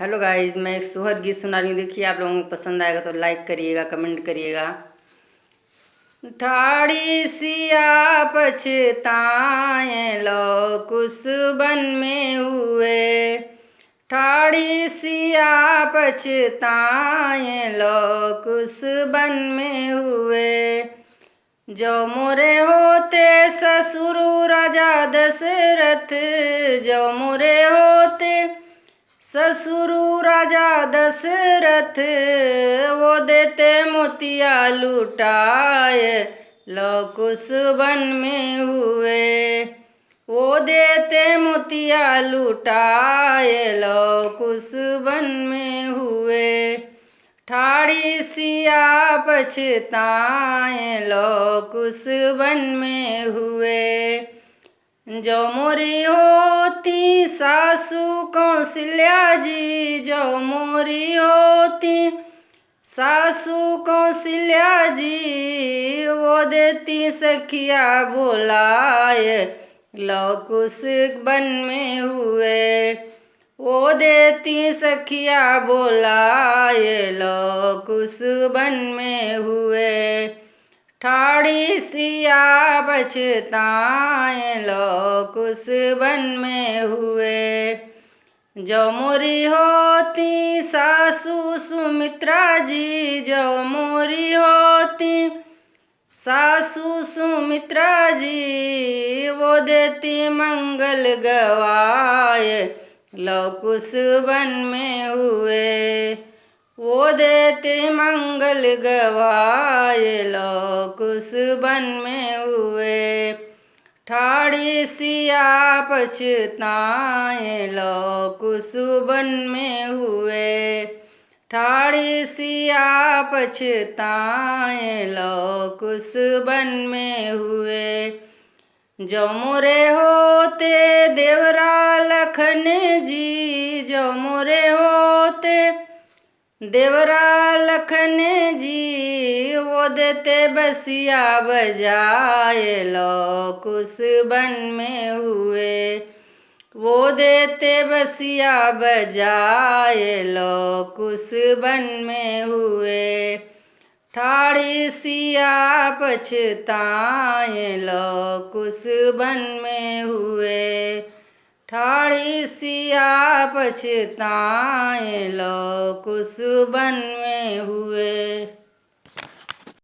Hello guys, मैं एक सोहर गीत सुना रही हूँ। देखिए, आप लोगों को पसंद आएगा तो लाइक करिएगा, कमेंट करिएगा। ठाड़ी सिया पछताएं लो कुस बन में हुए। ठाड़ी सिया पछताएं लो कुस बन में हुए। जो मोरे होते ससुर राजा दशरथ, जो मोरे होते ससुर राजा दशरथ, वो देते मोतिया लुटाए लो कुस बन में हुए। वो देते मोतिया लुटाए लो कुस बन में हुए। ठाड़ी सिया पछताएं लो कुस बन में हुए। जो मोरी होती सासू कौशल्या जी, जो मोरी होती सासू कौशल्या जी, वो देती सखिया बोलाए लो कुस बन में हुए। वो देती सखिया बोलाए लो कुस बन में हुए। ठाड़ी सिया पछताएं लो कुस बन में हुए। जो मोरी होती सासू सुमित्रा जी, जो मोरी होती सासू सुमित्रा जी, वो देती मंगल गवाए लो कुस बन में हुए। वो देते मंगल गवाए लो कुस बन में हुए। ठाड़ी सिया पछताएं लो कुस बन में हुए। ठाड़ी सिया पछताएं लो कुस बन में हुए। जो मोरे होते देवरा लखन जी, जो मोरे होते देवरा लखन जी, वो देते बसिया बजाए लो कुस बन में हुए। वो देते बसिया बजाए लो कुस बन में हुए। ठाड़ी सिया पछताएं लो कुस बन में हुए। ठाड़ी सिया पछताएं लो कुस बन में हुए।